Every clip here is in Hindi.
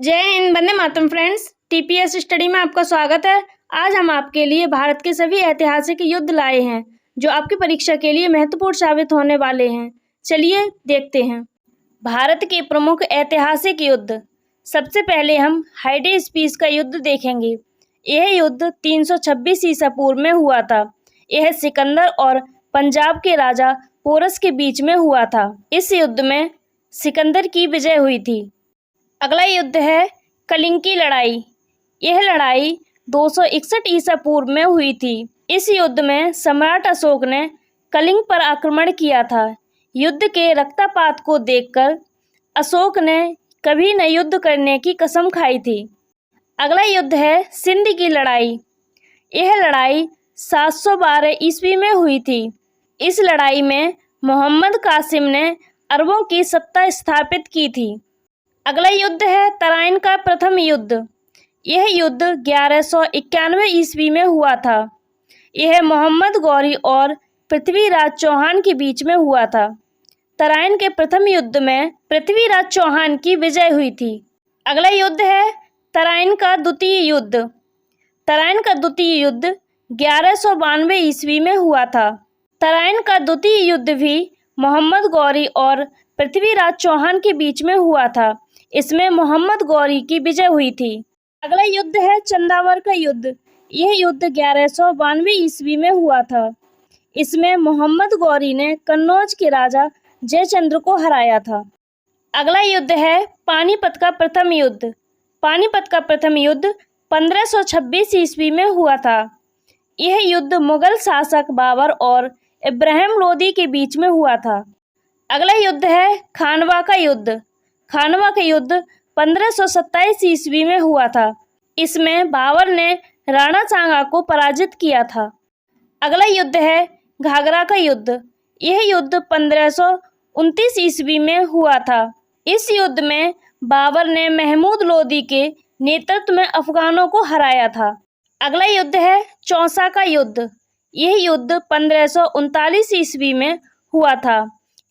जय Hind, Vande Mataram friends. TPS study में आपका स्वागत है। आज हम आपके लिए भारत के सभी ऐतिहासिक युद्ध लाए हैं जो आपकी परीक्षा के लिए महत्वपूर्ण साबित होने वाले हैं। चलिए देखते हैं भारत के प्रमुख ऐतिहासिक युद्ध। सबसे पहले हम हाइडेस्पीस का युद्ध देखेंगे। यह युद्ध 326 ईसा पूर्व में हुआ था। यह सिकंदर और पंजाब के राजा पोरस के बीच में हुआ था। इस युद्ध में सिकंदर की विजय हुई थी। अगला युद्ध है कलिंग की लड़ाई। यह लड़ाई 261 ईसा पूर्व में हुई थी। इस युद्ध में सम्राट अशोक ने कलिंग पर आक्रमण किया था। युद्ध के रक्तपात को देखकर अशोक ने कभी न युद्ध करने की कसम खाई थी। अगला युद्ध है सिंध की लड़ाई। यह लड़ाई 712 ईस्वी में हुई थी। इस लड़ाई में मोहम्मद कासिम ने अरबों की सत्ता स्थापित की थी। अगला युद्ध है तराइन का प्रथम युद्ध। यह युद्ध 1191 ईस्वी में हुआ था। यह मोहम्मद गौरी और पृथ्वीराज चौहान के बीच में हुआ था। तराइन के प्रथम युद्ध में पृथ्वीराज चौहान की विजय हुई थी। अगला युद्ध है तराइन का द्वितीय युद्ध। तराइन का द्वितीय युद्ध 1192 ईस्वी में हुआ था। तराइन का द्वितीय युद्ध भी मोहम्मद गौरी और पृथ्वीराज चौहान के बीच में हुआ था। इसमें मोहम्मद गौरी की विजय हुई थी। अगला युद्ध है चंदावर का युद्ध। यह युद्ध 1192 ईस्वी में हुआ था। इसमें मोहम्मद गौरी ने कन्नौज के राजा जयचंद्र को हराया था। अगला युद्ध है पानीपत का प्रथम युद्ध। पानीपत का प्रथम युद्ध 1526 ईस्वी में हुआ था। यह युद्ध मुगल शासक बाबर और इब्राहिम लोदी के बीच में हुआ था। अगला युद्ध है खानवा का युद्ध। खानवा का युद्ध 1527 ईस्वी में हुआ था। इसमें बाबर ने राणा सांगा को पराजित किया था। अगला युद्ध है घाघरा का युद्ध। यह युद्ध 1529 ईस्वी में हुआ था। इस युद्ध में बाबर ने महमूद लोदी के नेतृत्व में अफगानों को हराया था। अगला युद्ध है चौसा का युद्ध। यह युद्ध 1539 ईस्वी में हुआ था।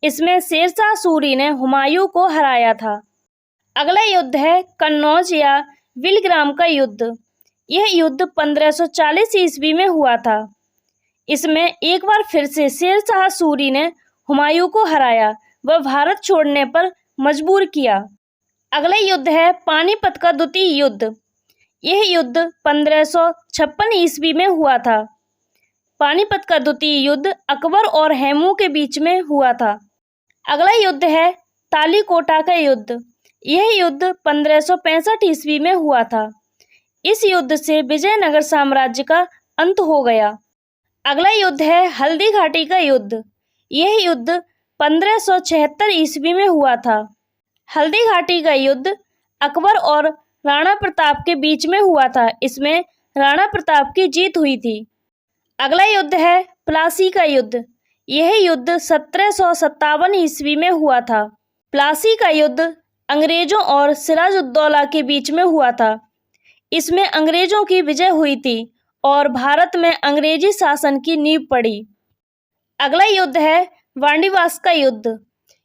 इसमें शेरशाह सूरी ने हुमायूं को हराया था। अगला युद्ध है कन्नौज या विलग्राम का युद्ध। यह युद्ध 1540 ईस्वी में हुआ था। इसमें एक बार फिर से शेरशाह सूरी ने हुमायूं को हराया व भारत छोड़ने पर मजबूर किया। अगला युद्ध है पानीपत का द्वितीय युद्ध। यह युद्ध 1556 ईस्वी में हुआ था। पानीपत का द्वितीय युद्ध अकबर और हेमू के बीच में हुआ था। अगला युद्ध है तालीकोटा का युद्ध। यह युद्ध 1565 ईस्वी में हुआ था। इस युद्ध से विजयनगर साम्राज्य का अंत हो गया। अगला युद्ध है हल्दी घाटी का युद्ध। यह युद्ध 1576 ईस्वी में हुआ था। हल्दी घाटी का युद्ध अकबर और राणा प्रताप के बीच में हुआ था। इसमें राणा प्रताप की जीत हुई थी। अगला युद्ध है प्लासी का युद्ध। यह युद्ध 1757 ईस्वी में हुआ था। प्लासी का युद्ध अंग्रेजों और सिराजुद्दौला के बीच में हुआ था। इसमें अंग्रेजों की विजय हुई थी और भारत में अंग्रेजी शासन की नींव पड़ी। अगला युद्ध है वांडीवास का युद्ध।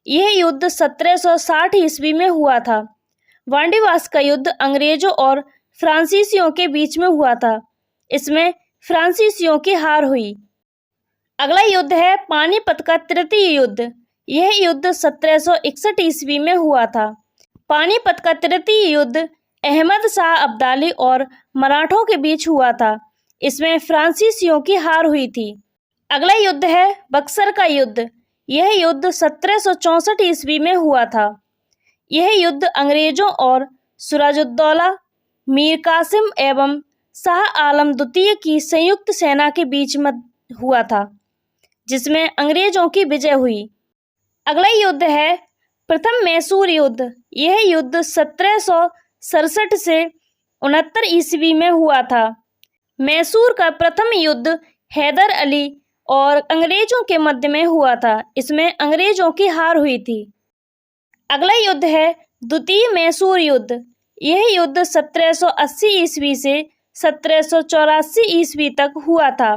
यह युद्ध 1760 ईस्वी में हुआ था। वांडीवास का युद्ध अंग्रेजों और फ्रांसीसियों के बीच में हुआ था। इसमें फ्रांसीसियों की हार हुई। अगला युद्ध है पानीपत का तृतीय युद्ध। यह युद्ध 1761 ईस्वी में हुआ था। पानीपत का तृतीय युद्ध अहमद शाह अब्दाली और मराठों के बीच हुआ था। इसमें फ्रांसीसियों की हार हुई थी। अगला युद्ध है बक्सर का युद्ध। यह युद्ध 1764 ईस्वी में हुआ था। यह युद्ध अंग्रेजों और सिराजुद्दौला, मीर कासिम एवं शाह आलम द्वितीय की संयुक्त सेना के बीच में हुआ था, जिसमें अंग्रेजों की विजय हुई। अगला युद्ध है प्रथम मैसूर युद्ध। यह युद्ध 1767 से 69 ईस्वी में हुआ था। मैसूर का प्रथम युद्ध हैदर अली और अंग्रेजों के मध्य में हुआ था। इसमें अंग्रेजों की हार हुई थी। अगला युद्ध है द्वितीय मैसूर युद्ध। यह युद्ध 1780 ईस्वी से 1784 ईस्वी तक हुआ था।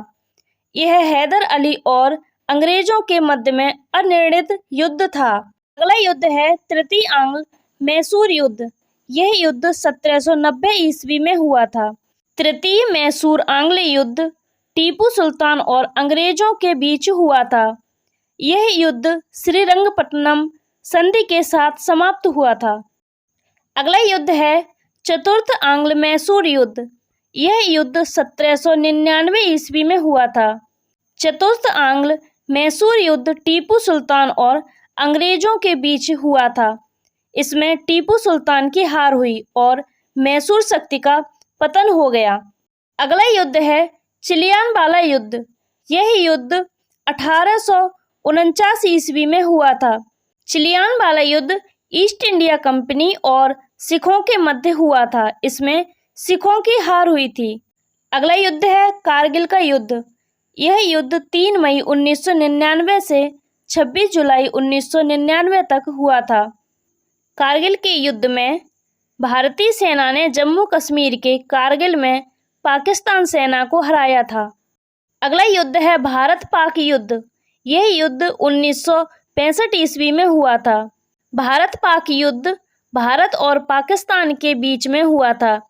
यह हैदर अली और अंग्रेजों के मध्य में अनिर्णित युद्ध था। अगला युद्ध है तृतीय आंग्ल मैसूर युद्ध। यह युद्ध 1790 ईस्वी में हुआ था। तृतीय मैसूर आंग्ल युद्ध टीपू सुल्तान और अंग्रेजों के बीच हुआ था। यह युद्ध श्रीरंगपट्टनम संधि के साथ समाप्त हुआ था। अगला युद्ध है चतुर्थ आंग्ल मैसूर युद्ध। यह युद्ध 1799 ईस्वी में हुआ था। चतुर्थ आंग्ल मैसूर युद्ध टीपू सुल्तान और अंग्रेजों के बीच हुआ था। इसमें टीपू सुल्तान की हार हुई और मैसूर शक्ति का पतन हो गया। अगला युद्ध है चिलियानवाला युद्ध। यह युद्ध 1849 ईस्वी में हुआ था। चिलियानवाला युद्ध ईस्ट इंडिया कंपनी और सिखों के मध्य हुआ था। इसमें सिखों की हार हुई थी। अगला युद्ध है कारगिल का युद्ध। यह युद्ध 3 मई 1999 से 26 जुलाई 1999 तक हुआ था। कारगिल के युद्ध में भारतीय सेना ने जम्मू कश्मीर के कारगिल में पाकिस्तान सेना को हराया था। अगला युद्ध है भारत पाक युद्ध। यह युद्ध 1965 ईस्वी में हुआ था। भारत पाक युद्ध भारत और पाकिस्तान के बीच में हुआ था,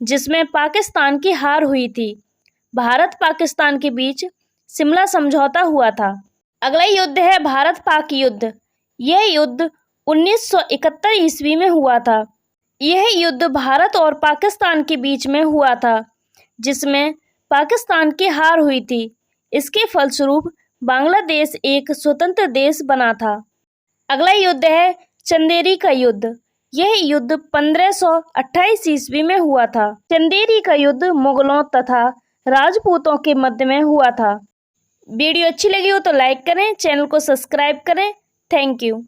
जिसमें पाकिस्तान की हार हुई थी। भारत पाकिस्तान के बीच शिमला समझौता हुआ था। अगला युद्ध है भारत पाक युद्ध। यह युद्ध 1971 ईस्वी में हुआ था। यह युद्ध भारत और पाकिस्तान के बीच में हुआ था, जिसमें पाकिस्तान की हार हुई थी। इसके फलस्वरूप बांग्लादेश एक स्वतंत्र देश बना था। अगला युद्ध है चंदेरी का युद्ध। यह युद्ध 1528 ईस्वी में हुआ था। चंदेरी का युद्ध मुगलों तथा राजपूतों के मध्य में हुआ था। वीडियो अच्छी लगी हो तो लाइक करें, चैनल को सब्सक्राइब करें। Thank you.